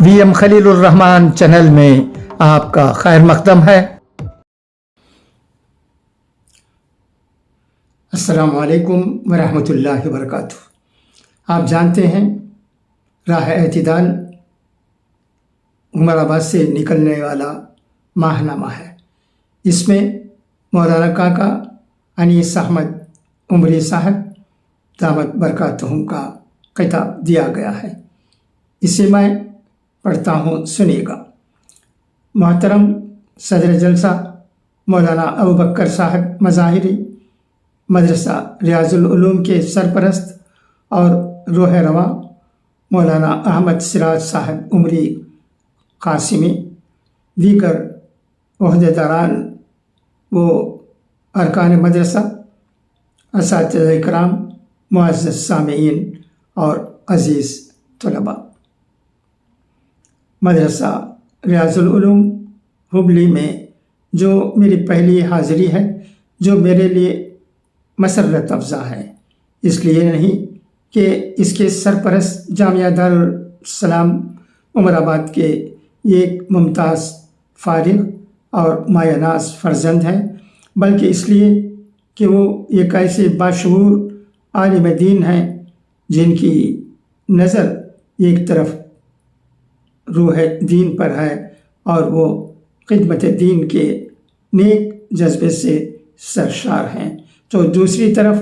VM خلیل الرحمان channel میں آپ کا خیر مقدم ہے۔ السلام علیکم ورحمۃ اللہ وبرکاتہ۔ آپ جانتے ہیں راہ اعتدال عمر آباد سے نکلنے والا ماہ نامہ ہے۔ اس میں مولانا کاکا انیس احمد عمری صاحب دامت برکاتہم کا خطاب دیا گیا ہے۔ اسے میں پڑھتا ہوں، سنیے گا۔ محترم صدر جلسہ مولانا ابوبکر صاحب مظاہری، مدرسہ ریاض العلوم کے سرپرست اور روح رواں مولانا احمد سراج صاحب عمری قاسمی، دیگر عہدیداران و ارکان مدرسہ، اساتذہ اکرام، معزز سامعین اور عزیز طلباء، مدرسہ ریاض العلوم ہبلی میں جو میری پہلی حاضری ہے، جو میرے لیے مسرت افزا ہے، اس لیے نہیں کہ اس کے سرپرست جامعہ دارالسلام عمر آباد کے ایک ممتاز فارغ اور مایہ ناز فرزند ہیں، بلکہ اس لیے کہ وہ ایک ایسے باشعور عالم دین ہیں جن کی نظر ایک طرف روح دین پر ہے اور وہ خدمت دین کے نیک جذبے سے سرشار ہیں، تو دوسری طرف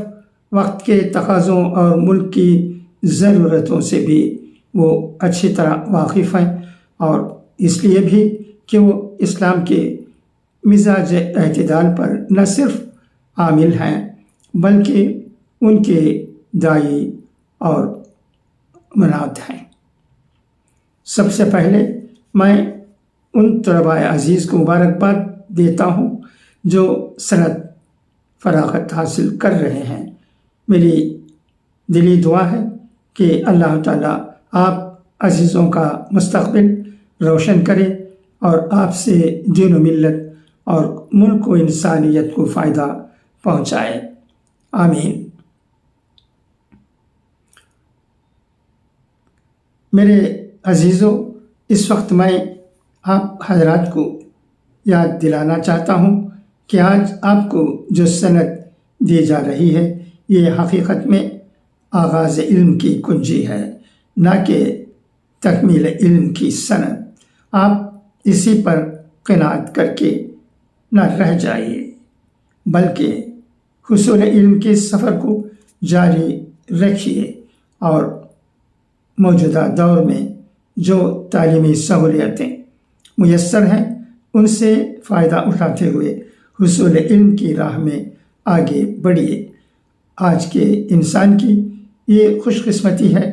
وقت کے تقاضوں اور ملک کی ضرورتوں سے بھی وہ اچھی طرح واقف ہیں، اور اس لیے بھی کہ وہ اسلام کے مزاج اعتدال پر نہ صرف عامل ہیں بلکہ ان کے داعی اور مناد ہیں۔ سب سے پہلے میں ان طلباء عزیز کو مبارکباد دیتا ہوں جو سند فراغت حاصل کر رہے ہیں۔ میری دلی دعا ہے کہ اللہ تعالیٰ آپ عزیزوں کا مستقبل روشن کرے اور آپ سے دین و ملت اور ملک و انسانیت کو فائدہ پہنچائے، آمین۔ میرے عزیزوں، اس وقت میں آپ حضرات کو یاد دلانا چاہتا ہوں کہ آج آپ کو جو سند دی جا رہی ہے، یہ حقیقت میں آغاز علم کی کنجی ہے، نہ کہ تکمیل علم کی سند۔ آپ اسی پر قناعت کر کے نہ رہ جائیے بلکہ حصول علم کے سفر کو جاری رکھیے اور موجودہ دور میں جو تعلیمی سہولیتیں میسر ہیں ان سے فائدہ اٹھاتے ہوئے حصول علم کی راہ میں آگے بڑھیے۔ آج کے انسان کی یہ خوش قسمتی ہے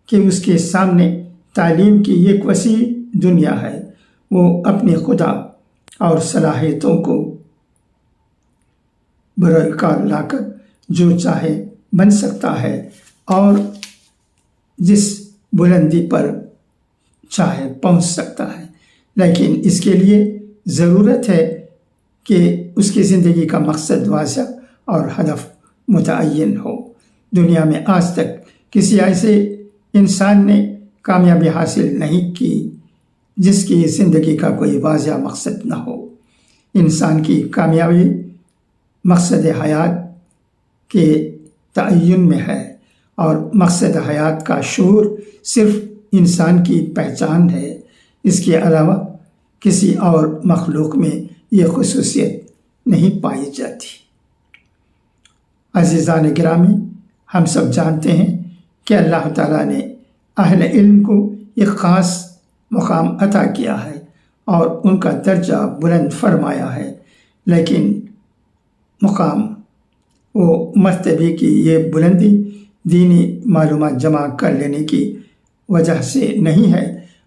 کہ اس کے سامنے تعلیم کی ایک وسیع دنیا ہے۔ وہ اپنے خدا اور صلاحیتوں کو بروئے کار لا کر جو چاہے بن سکتا ہے اور جس بلندی پر چاہے پہنچ سکتا ہے، لیکن اس کے لیے ضرورت ہے کہ اس کی زندگی کا مقصد واضح اور ہدف متعین ہو۔ دنیا میں آج تک کسی ایسے انسان نے کامیابی حاصل نہیں کی جس کی زندگی کا کوئی واضح مقصد نہ ہو۔ انسان کی کامیابی مقصد حیات کے تعین میں ہے، اور مقصد حیات کا شعور صرف انسان کی پہچان ہے۔ اس کے علاوہ کسی اور مخلوق میں یہ خصوصیت نہیں پائی جاتی۔ عزیزان گرامی، ہم سب جانتے ہیں کہ اللہ تعالیٰ نے اہل علم کو ایک خاص مقام عطا کیا ہے اور ان کا درجہ بلند فرمایا ہے، لیکن مقام و مرتبے کی یہ بلندی دینی معلومات جمع کر لینے کی وجہ سے نہیں ہے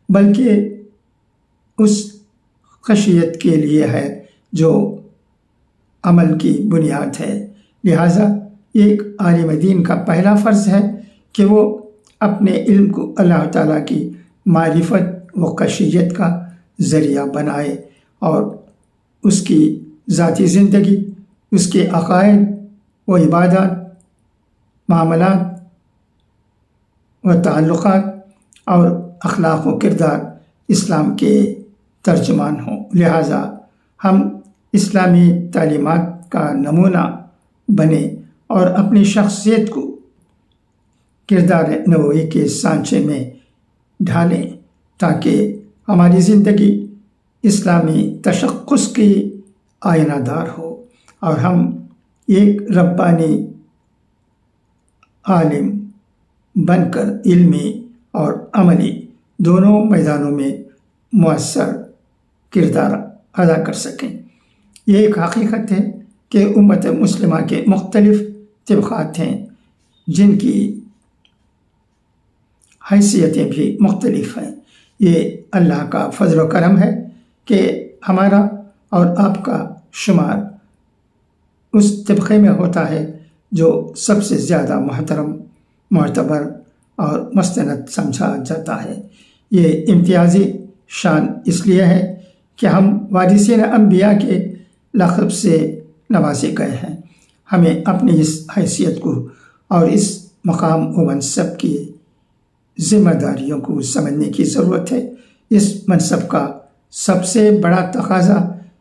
بلکہ اس خشیت کے لیے ہے جو عمل کی بنیاد ہے۔ لہٰذا ایک عالم دین کا پہلا فرض ہے کہ وہ اپنے علم کو اللہ تعالیٰ کی معرفت و خشیت کا ذریعہ بنائے اور اس کی ذاتی زندگی، اس کے عقائد و عبادات، معاملات و تعلقات اور اخلاق و کردار اسلام کے ترجمان ہوں، لہٰذا ہم اسلامی تعلیمات کا نمونہ بنیں اور اپنی شخصیت کو کردار نبوی کے سانچے میں ڈھالیں تاکہ ہماری زندگی اسلامی تشخص کی آئینہ دار ہو اور ہم ایک ربانی عالم بن کر علمی اور عملی دونوں میدانوں میں مؤثر کردار ادا کر سکیں۔ یہ ایک حقیقت ہے کہ امت مسلمہ کے مختلف طبقات ہیں جن کی حیثیتیں بھی مختلف ہیں۔ یہ اللہ کا فضل و کرم ہے کہ ہمارا اور آپ کا شمار اس طبقے میں ہوتا ہے جو سب سے زیادہ محترم، معتبر اور مستند سمجھا جاتا ہے۔ یہ امتیازی شان اس لیے ہے کہ ہم وارثین انبیاء کے لقب سے نوازے گئے ہیں۔ ہمیں اپنی اس حیثیت کو اور اس مقام و منصب کی ذمہ داریوں کو سمجھنے کی ضرورت ہے۔ اس منصب کا سب سے بڑا تقاضا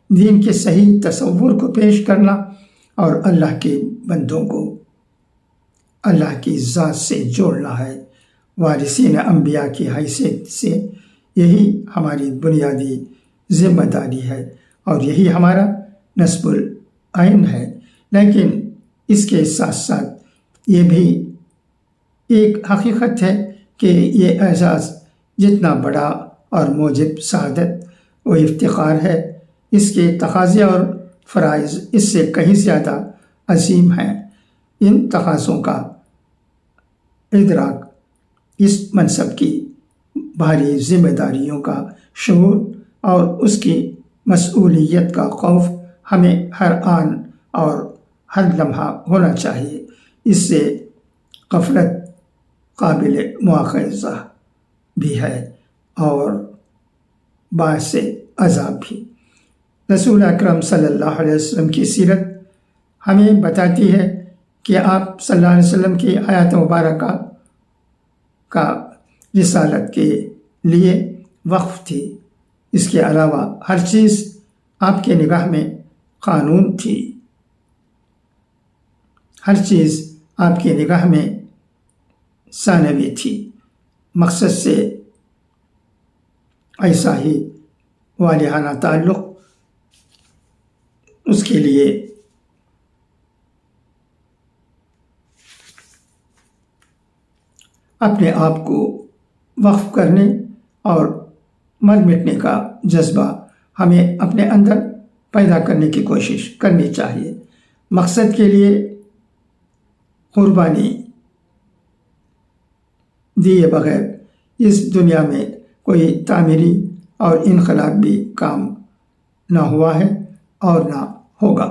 دین کے صحیح تصور کو پیش کرنا اور اللہ کے بندوں کو اللہ کی ذات سے جوڑنا ہے۔ وارثین انبیاء کی حیثیت سے یہی ہماری بنیادی ذمہ داری ہے اور یہی ہمارا نصب العین ہے، لیکن اس کے ساتھ ساتھ یہ بھی ایک حقیقت ہے کہ یہ اعزاز جتنا بڑا اور موجب سعادت و افتخار ہے، اس کے تقاضے اور فرائض اس سے کہیں زیادہ عظیم ہیں۔ ان تقاضوں کا ادراک، اس منصب کی بھاری ذمہ داریوں کا شعور اور اس کی مسئولیت کا خوف ہمیں ہر آن اور ہر لمحہ ہونا چاہیے۔ اس سے غفلت قابل مواخذہ بھی ہے اور باعث عذاب بھی۔ رسول اکرم صلی اللہ علیہ وسلم کی سیرت ہمیں بتاتی ہے کہ آپ صلی اللہ علیہ وسلم کی حیات مبارکہ کا رسالت کے لیے وقف تھی۔ اس کے علاوہ ہر چیز آپ کے نگاہ میں قانون تھی، ہر چیز آپ کی نگاہ میں ثانوی تھی۔ مقصد سے ایسا ہی والہانہ تعلق اس کے لیے اپنے آپ کو وقف کرنے اور مر مٹنے کا جذبہ ہمیں اپنے اندر پیدا کرنے کی کوشش کرنی چاہیے۔ مقصد کے لیے قربانی دیے بغیر اس دنیا میں کوئی تعمیری اور انقلابی کام نہ ہوا ہے اور نہ ہوگا۔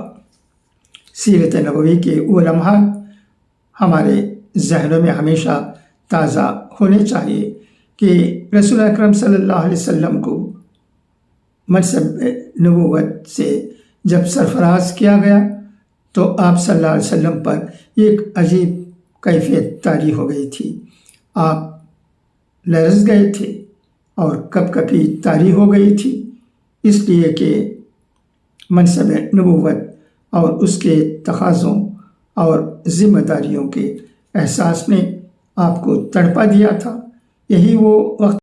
سیرت نبوی کے وہ لمحات ہمارے ذہنوں میں ہمیشہ تازہ ہونے چاہیے کہ رسول اکرم صلی اللہ علیہ وسلم کو منصب نبوت سے جب سرفراز کیا گیا تو آپ صلی اللہ علیہ وسلم پر ایک عجیب کیفیت طاری ہو گئی تھی۔ آپ لرز گئے تھے اور کپ کپی طاری ہو گئی تھی، اس لیے کہ منصب نبوت اور اس کے تقاضوں اور ذمہ داریوں کے احساس نے آپ کو تڑپا دیا تھا۔ یہی وہ وقت